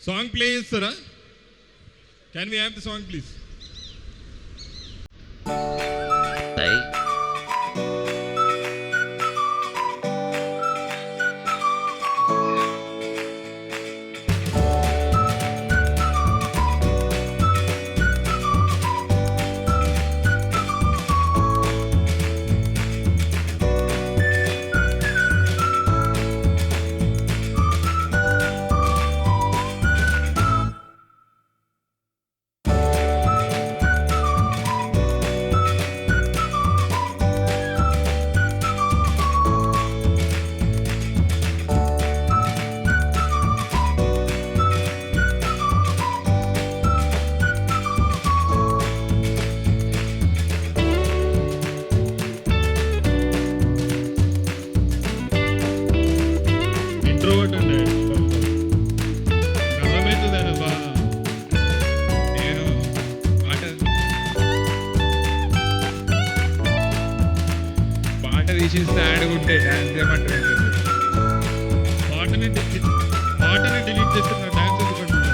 Song play చేస్తారా? Can we have the song please? ఉంటే dance చేయమంటారు. పాటని డిలీట్ చేస్తున్నారు, డాన్స్ ఎందుకంటున్నారు.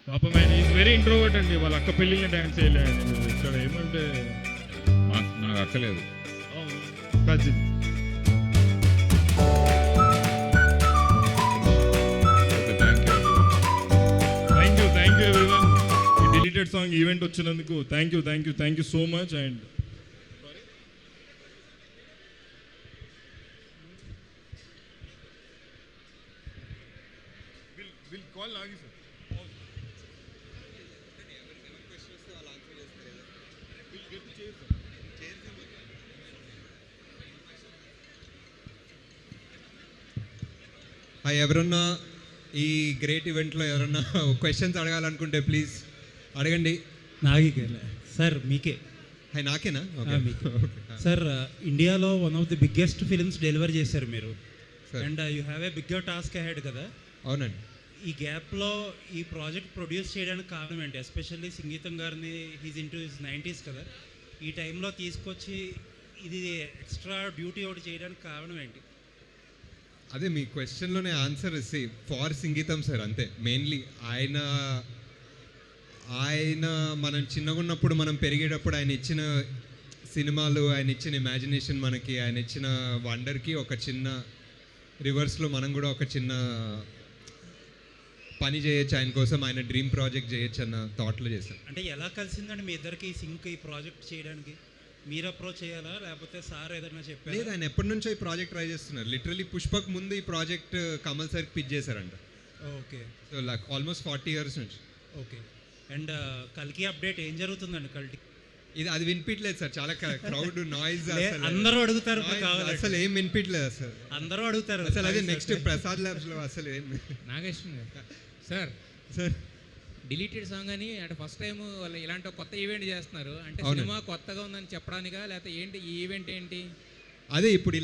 పాపం ఆయన ఈజ్ వెరీ ఇంట్రోవర్ట్ అండి. వాళ్ళ అక్క పెళ్ళిళ్ళని డాన్స్ చేయలేదండి. ఇక్కడ ఏమంటే నాకు అక్కలేదు, కజిన్. Thank you everyone. ఈ డిలీటెడ్ సాంగ్ ఈవెంట్ వచ్చినందుకు thank you so much. And ఎవరన్నా ఈ గ్రేట్ ఈవెంట్లో ఎవరన్నా క్వశ్చన్స్ అడగాలనుకుంటే ప్లీజ్ అడగండి. నాకే సార్, మీకే. నాకేనా? మీకే సార్. ఇండియాలో one of the biggest films deliver చేశారు మీరు, and you have a bigger task ahead కదా. అవునండి. ఈ గ్యాప్లో ఈ ప్రాజెక్ట్ ప్రొడ్యూస్ చేయడానికి కారణం ఏంటి? ఎస్పెషల్లీ సంగీతం గారిని, హీజ్ ఇంటూ హిస్ 90s కదా, ఈ టైంలో తీసుకొచ్చి ఇది ఎక్స్ట్రా డ్యూటీ ఒకటి చేయడానికి కారణం ఏంటి? అదే మీ క్వశ్చన్లోనే ఆన్సర్ ఇస్తే ఫార్ సంగీతం సార్, అంతే. మెయిన్లీ ఆయన మనం చిన్నగా ఉన్నప్పుడు, మనం పెరిగేటప్పుడు ఆయన ఇచ్చిన సినిమాలు, ఆయన ఇచ్చిన ఇమాజినేషన్, మనకి ఆయన ఇచ్చిన వండర్కి ఒక చిన్న రివర్స్లో మనం కూడా ఒక చిన్న పని చేయొచ్చు ఆయన కోసం, ఆయన డ్రీమ్ ప్రాజెక్ట్ చేయొచ్చు అన్న థాట్లో చేశాను. అంటే ఎలా కలిసిందండి మీ ఇద్దరికి సింక్ ఈ ప్రాజెక్ట్ చేయడానికి? మీరు అప్రోచ్ చేయాలా లేకపోతే సార్ ఏదైనా చెప్పారు? లేదు, ఆయన ఎప్పటి నుంచో ఈ ప్రాజెక్ట్ ట్రై చేస్తున్నారు. లిటరలీ పుష్పక్ ముందు ఈ ప్రాజెక్ట్ కమల్ సార్కి పిచ్ చేశారంట. Okay. So like almost 40 years నుంచి. ఓకే. అండ్ కల్కి అప్డేట్ ఏం జరుగుతుందండి? అది వినిపించలేదు సార్, చాలా క్రౌడ్ నాయిస్. అందరూ అడుగుతారు, అసలు ఏం వినిపించలేదు సార్. అందరూ అడుగుతారు అసలు. అదే నెక్స్ట్ ప్రసాద్ ల్యాబ్స్లో అసలు ఏం. నాగేశ్వర సార్, డిలీటెడ్ సాంగ్ అని అంటే ఫస్ట్ టైం వాళ్ళు ఇలాంటి కొత్త ఈవెంట్ చేస్తున్నారు అంటే సినిమా కొత్తగా ఉందని చెప్పడానికా లేకపోతే ఏంటి ఈ ఈవెంట్ ఏంటి? అదే ఇప్పుడు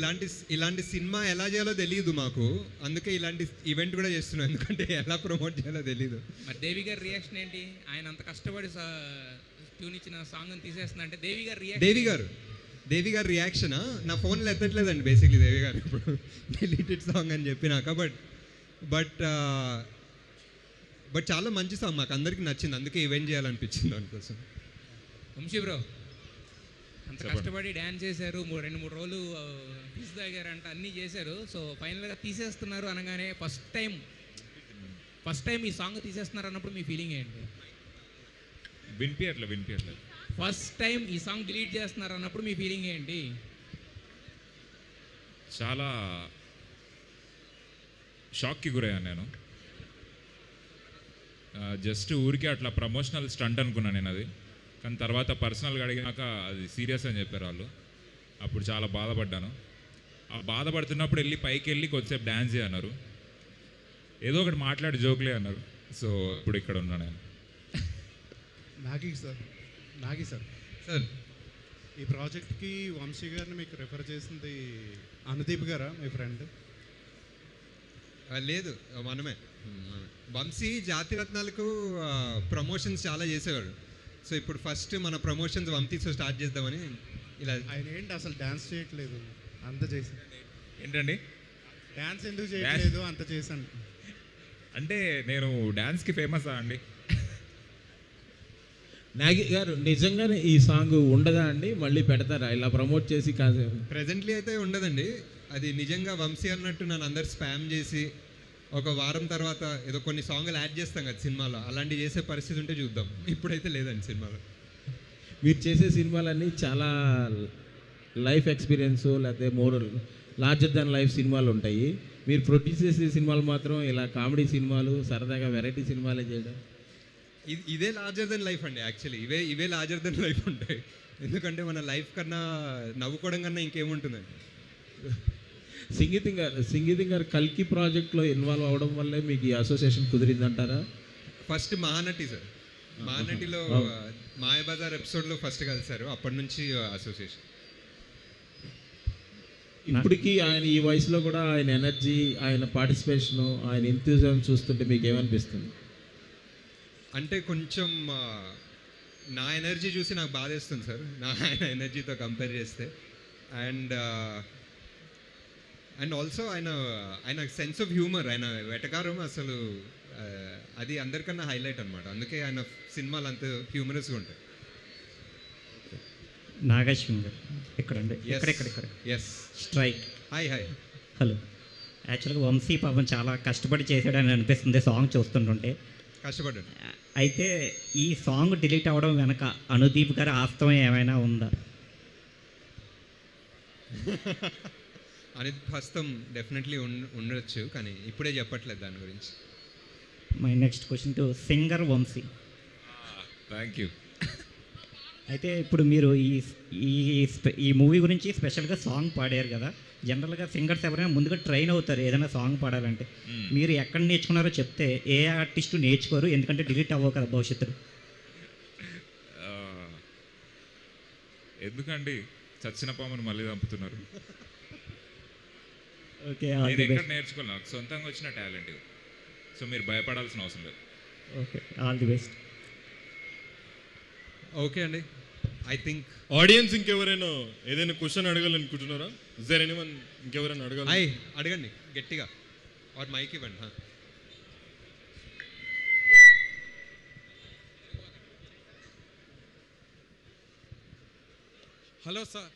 ఇలాంటి సినిమా ఎలా చేయాలో తెలియదు మాకు, అందుకే ఇలాంటి ఈవెంట్ కూడా చేస్తున్నాం. ఎందుకంటే ఎలా ప్రమోట్ చేయాలో తెలియదు. మరి దేవి గారి రియాక్షన్ ఏంటి? ఆయన అంత కష్టపడి ట్యూన్ ఇచ్చిన సాంగ్ తీసేస్తున్నా అంటే దేవి గారి రియాక్షనా? నా ఫోన్లో ఎత్తట్లేదండి బేసిక్లీ దేవి గారు ఇప్పుడు డిలీటెడ్ సాంగ్ అని చెప్పినాక. బట్ చాలా మంచి సాంగ్, మాకు అందరికి నచ్చింది, అందుకే ఈవెంట్ చేయాలనిపించింది దానికోసం. వంశీ బ్రో అంత కష్టపడి డ్యాన్స్ చేశారు, 2-3 రోజులు ఫీజు తాగారంట, అన్నీ చేశారు. సో ఫైనల్గా తీసేస్తున్నారు అనగానే ఫస్ట్ టైం ఈ సాంగ్ తీసేస్తున్నారు అన్నప్పుడు మీ ఫీలింగ్ ఏంటి? వినిపించట్లేదు. ఫస్ట్ టైం ఈ సాంగ్ డిలీట్ చేస్తున్నారు అన్నప్పుడు మీ ఫీలింగ్ ఏంటి? చాలా షాక్కి గురయ్యాను నేను. జస్ట్ ఊరికే అట్లా ప్రమోషనల్ స్టంట్ అనుకున్నాను నేను అది. కానీ తర్వాత పర్సనల్గా అడిగినాక అది సీరియస్ అని చెప్పారు వాళ్ళు. అప్పుడు చాలా బాధపడ్డాను. ఆ బాధపడుతున్నప్పుడు పైకి వెళ్ళి కొద్దిసేపు డ్యాన్స్ చేయన్నారు, ఏదో ఒకటి మాట్లాడి జోక్లే అన్నారు. సో ఇప్పుడు ఇక్కడ ఉన్నాను నేను. నాగి సార్ ఈ ప్రాజెక్ట్కి వంశీ గారిని మీకు రిఫర్ చేసింది అనుదీప్ గారా మీ ఫ్రెండ్? లేదు, మనమే. వంశీ జాతిరత్నాలకు ప్రమోషన్స్ చాలా చేసేవాడు. సో ఇప్పుడు ఫస్ట్ మన ప్రమోషన్స్ వంశీతో స్టార్ట్ చేద్దామని ఇలా. ఆయన ఏంటి అసలు డ్యాన్స్ చేయట్లేదు, అంత చేశాను. ఏంటండి డ్యాన్స్ ఎందుకు చేయట్లేదు? అంత చేశాను. అంటే నేను డ్యాన్స్కి ఫేమసా అండి? నాగి గారు నిజంగానే ఈ సాంగ్ ఉండదా అండి? మళ్ళీ పెడతారా ఇలా ప్రమోట్ చేసి కాసేపు? ప్రెజెంట్లీ అయితే ఉండదండి. అది నిజంగా వంశీ అన్నట్టు నన్ను అందరు స్పామ్ చేసి ఒక వారం తర్వాత ఏదో కొన్ని సాంగ్లు యాడ్ చేస్తాం కదా సినిమాలో, అలాంటివి చేసే పరిస్థితి ఉంటే చూద్దాం. ఇప్పుడైతే లేదండి సినిమాలో. మీరు చేసే సినిమాలన్నీ చాలా లైఫ్ ఎక్స్పీరియన్స్ లేకపోతే మోర్ లార్జర్ దాన్ లైఫ్ సినిమాలు ఉంటాయి. మీరు ప్రొడ్యూస్ చేసే సినిమాలు మాత్రం ఇలా కామెడీ సినిమాలు, సరదాగా వెరైటీ సినిమాలే చేయడం. ఇదే లార్జర్ దెన్ లైఫ్ అండి. యాక్చువల్లీ ఇవే లార్జర్ దెన్ లైఫ్ ఉంటాయి. ఎందుకంటే మన లైఫ్ కన్నా నవ్వుకోవడం కన్నా ఇంకేముంటుందండి. సంగీతం గారు కల్కి ప్రాజెక్ట్లో ఇన్వాల్వ్ అవ్వడం వల్లే మీకు ఈ అసోసియేషన్ కుదిరిందంటారా? ఫస్ట్ మహానటి సార్, మహానటిలో మాయాబజార్ ఎపిసోడ్లో ఫస్ట్ కలిసారు, అప్పటి నుంచి అసోసియేషన్. ఇప్పటికీ ఆయన ఈ వయసులో కూడా ఆయన ఎనర్జీ, ఆయన పార్టిసిపేషను, ఆయన ఎంతూజియాజం చూస్తుంటే మీకు ఏమనిపిస్తుంది? అంటే కొంచెం నా ఎనర్జీ చూసి నాకు బాధేస్తుంది సార్, ఆయన ఎనర్జీతో కంపేర్ చేస్తే. అండ్ ఆల్సో ఆయన సెన్స్ ఆఫ్ హ్యూమర్, ఆయన వెటకారం అసలు అది అందరికన్నా హైలైట్ అనమాట. అందుకే ఆయన సినిమాలు అంత హ్యూమరస్గా ఉంటాయి. నాగేశ్వన్ గారు ఇక్కడండి, ఇక్కడ ఎస్ స్ట్రైక్. Hi hello. యాక్చువల్గా వంశీ పాపం చాలా కష్టపడి చేశాడని అనిపిస్తుంది సాంగ్ చూస్తుంటుంటే. కష్టపడ్డాడు. అయితే ఈ సాంగ్ డిలీట్ అవ్వడం వెనక అనుదీప్ గారి ఆస్తం ఏమైనా ఉందా? అనేది హస్తం డెఫినెట్లీ ఉండొచ్చు, కానీ ఇప్పుడే చెప్పట్లేదు దాని గురించి. My next question to singer Vamsi. Thank you. అయితే ఇప్పుడు మీరు ఈ మూవీ గురించి స్పెషల్గా సాంగ్ పాడారు కదా. జనరల్గా సింగర్స్ ఎవరైనా ముందుగా ట్రైన్ అవుతారు ఏదైనా సాంగ్ పాడాలంటే. మీరు ఎక్కడ నేర్చుకున్నారో చెప్తే ఏ ఆర్టిస్టు నేర్చుకోరు, ఎందుకంటే డిలీట్ అవ్వవు కదా భవిష్యత్తులో. ఎందుకండి చచ్చిన పామును మళ్ళీ చంపుతున్నారు? ఓకే, నేను ఎక్కడ నేర్చుకోవాలి, నాకు సొంతంగా వచ్చిన టాలెంట్. సో మీరు భయపడాల్సిన అవసరం లేదు. Okay, all the best. Okay అండి, ఐ థింక్ ఆడియన్స్ ఇంకెవరైనా ఏదైనా క్వశ్చన్ అడగాలనుకుంటున్నారా? ఇస్ దేర్ ఎనీవన్ ఇంకెవరైనా అడగాలి? అడగండి గట్టిగా, ఆర్ మైక్ ఇవ్వండి. Hello sir.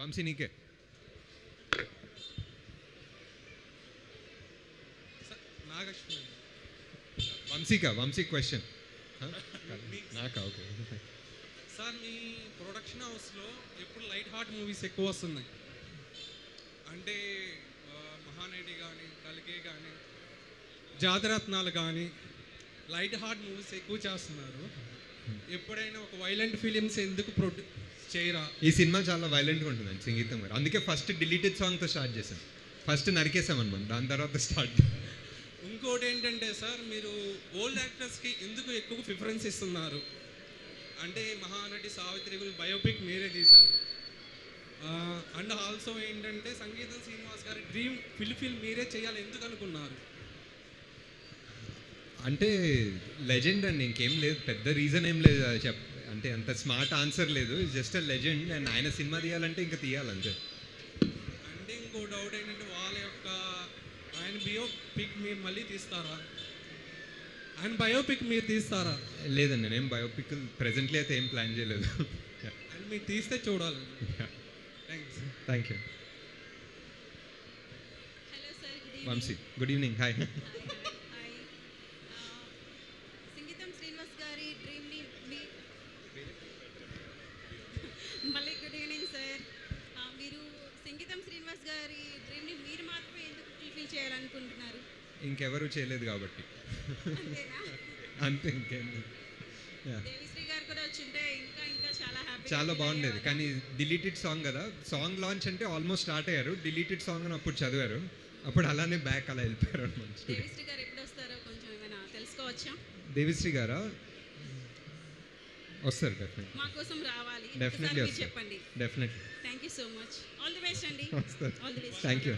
వంశీ నీకే. నాగలక్ష్మి. వంశీ క్వశ్చన్ నాకా? ఓకే సార్, మీ ప్రొడక్షన్ హౌస్లో ఎప్పుడు లైట్ హార్ట్ మూవీస్ ఎక్కువ వస్తున్నాయి. అంటే మహానటి కానీ, కల్కి కానీ, జాతరత్నాలు కానీ లైట్ హార్ట్ మూవీస్ ఎక్కువ చేస్తున్నారు. ఎప్పుడైనా ఒక వైలెంట్ ఫిలిమ్స్ ఎందుకు చేయరా? ఈ సినిమా చాలా వైలెంట్గా ఉంటుందండి సంగీతం గారు, అందుకే ఫస్ట్ డిలీటెడ్ సాంగ్తో స్టార్ట్ చేశాం. ఫస్ట్ నరికేసామన్నమాట, దాని తర్వాత స్టార్ట్. ఇంకోటి ఏంటంటే సార్, మీరు ఓల్డ్ యాక్టర్స్కి ఎందుకు ఎక్కువ ప్రిఫరెన్స్ ఇస్తున్నారు? అంటే మహానటి సావిత్రి గురించి బయోపిక్ మీరే తీశారు. అండ్ ఆల్సో ఏంటంటే సంగీతం శ్రీనివాస్ గారి డ్రీమ్ ఫిల్మ్ మీరే చేయాలి ఎందుకు అనుకున్నారు? అంటే లెజెండ్ అండి, ఇంకేం లేదు, పెద్ద రీజన్ ఏం లేదు. అది అంటే అంత స్మార్ట్ ఆన్సర్ లేదు, జస్ట్ అ లెజెండ్. అండ్ ఆయన సినిమా తీయాలంటే ఇంకా తీయాలంతే. అంటే ఇంకో డౌట్ ఏంటంటే వాళ్ళ యొక్క ఆయన బయోపిక్ మీరు మళ్ళీ తీస్తారా? ఆయన బయోపిక్ మీరు తీస్తారా? లేదండి, నేనేం బయోపిక్ ప్రెజెంట్లీ అయితే ఏం ప్లాన్ చేయలేదు. అండ్ మీరు తీస్తే చూడాలి. Thank you. Hello sir, good evening. Vamsi, good evening. Hi. Sangeetham Srinivas గారి డ్రీమ్ని మళ్ళీ గుడ్ ఈవినింగ్ సార్. మీరు సంగీతం శ్రీనివాస్ గారి డ్రీమ్ని మీరు మాత్రమే ఎందుకు ఫుల్ఫిల్ చేయాలనుకుంటున్నారు? ఇంకెవరు చేయలేదు కాబట్టి. అంతేనా? అంతే, ఇంకేం లేదు. దేవిశ్రీ గారు కూడా వచ్చింటే ఇంకా ఇంకా చాలా హ్యాపీ. చాలా బాగుండేది, కానీ డిలీటెడ్ సాంగ్ కదా. సాంగ్ లాంచ్ అంటే ఆల్మోస్ట్ స్టార్ట్ అయ్యారు, డిలీటెడ్ సాంగ్ అని అప్పుడు చదివారు, అప్పుడు అలానే బ్యాక్ అలా వెళ్ళిపోయారు అనమాట. దేవిశ్రీ గారు ఎప్పుడు వస్తారో కొంచెం ఏమైనా తెలుసుకోవచ్చా? దేవిశ్రీ గారా వస్తారు, డెఫినెట్లీ. మా కోసం రావాలి, డెఫినెట్లీ ఒకసారి వస్తారు, చెప్పండి. Definitely. Thank you so much. All the best అండి. All the best. Thank you.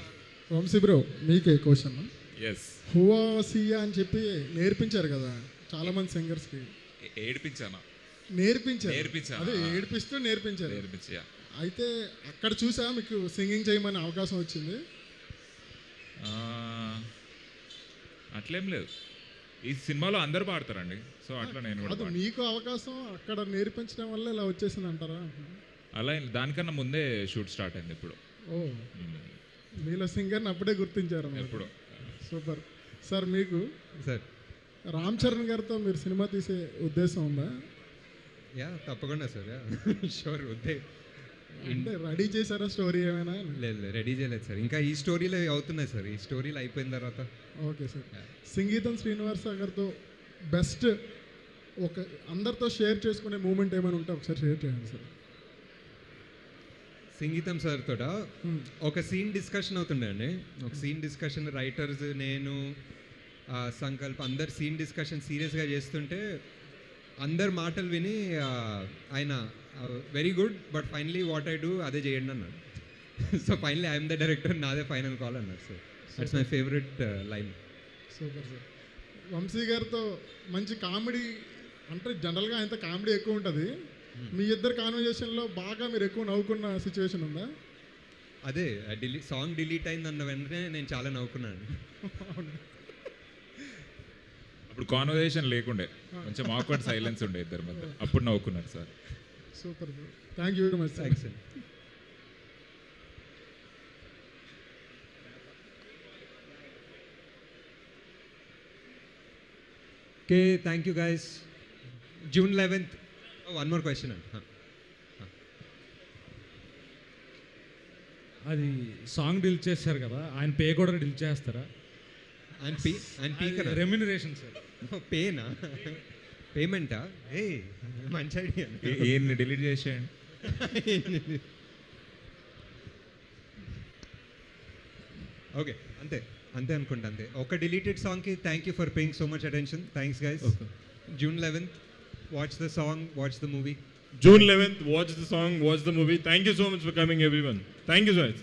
Vamshi bro, మీకే క్వశ్చన్. ఎస్. హువా సియా అని చెప్పి నేర్పించారు కదా చాలా మంది సింగర్స్కి. నేర్పించాను. అదే ఏడిపిస్తూ నేర్పించారు. నేర్పించా. అయితే అక్కడ చూసా మీకు సింగింగ్ చేయమని అవకాశం వచ్చింది. అట్లేం లేదు. ఈ సినిమాలో అందరు పాడతారండి, సో అట్లా నేను కూడా అది మీకు అవకాశం అక్కడ నేర్పించడం వల్ల ఇలా వచ్చేసింది అంటారా? అలా దానికన్నా ముందే షూట్ స్టార్ట్ అయింది ఇప్పుడు. ఓ, మీలో సింగర్ని అప్పుడే గుర్తించారు ఎప్పుడు. Super sir. మీకు సార్ రామ్ చరణ్ గారితో మీరు సినిమా తీసే ఉద్దేశం ఉందా? యా తప్పకుండా సార్, యా షూర్. వద్దే అంటే రెడీ చేశారా స్టోరీ ఏమైనా? లేదు రెడీ చేయలేదు సార్, ఇంకా ఈ స్టోరీలో అవుతున్నాయి సార్, ఈ స్టోరీలు అయిపోయిన తర్వాత. Okay sir. సంగీతం శ్రీనివాస్ గారితో బెస్ట్ ఒక అందరితో షేర్ చేసుకునే మూమెంట్ ఏమైనా ఉంటే ఒకసారి షేర్ చేయండి సార్. సంగీతం సార్ తోట ఒక సీన్ డిస్కషన్ అవుతుండే అండి, ఒక సీన్ డిస్కషన్ రైటర్స్, నేను, సంకల్ప్ అందరు సీన్ డిస్కషన్ సీరియస్గా చేస్తుంటే అందరు మాటలు విని ఆయన very good but finally what I do అదే చేయండి అన్నాడు. So finally I'm the director, నాదే ఫైనల్ కాల్ అన్నారు. So that's my favourite line. Super sir. Vamsi గారితో మంచి కామెడీ, అంటే జనరల్గా ఆయనతో కామెడీ ఎక్కువ ఉంటుంది. మీ ఇద్దరు కాన్వర్జేషన్లో బాగా మీరు ఎక్కువ నవ్వుకున్న సిచ్యువేషన్ ఉందా? అదే సాంగ్ డిలీట్ అయింది అన్న వెంటనే నేను చాలా నవ్వుకున్నాను. అప్పుడు కాన్వర్సేషన్ లేకుండే, కొంచెం ఆక్వర్డ్ సైలెన్స్ ఉండే ఇద్దరి మధ్య, అప్పుడు నవ్వుకున్నారు sir. Super sir, thank you very much. Thanks అండి. Okay, thank you guys. June 11th. Oh, one more question. అది సాంగ్ డిలీట్ చేస్తారు కదా, ఆయన పే కూడా డిలీట్ చేస్తారా? ఆయన పీ కదా, రెమ్యునరేషన్ సార్. పేనా, పేమెంటా? ఏ మంచి ఐడియా. ఏంటి డిలీట్ చేసేయండి. ఓకే, అంతే అంతే అనుకుంటా, అంతే. ఒక డిలీటెడ్ సాంగ్కి thank you for paying so much attention. Thanks guys. June 11th, watch the song, watch the movie. June 11th, watch the song, watch the movie. Thank you so much for coming, everyone. Thank you so much.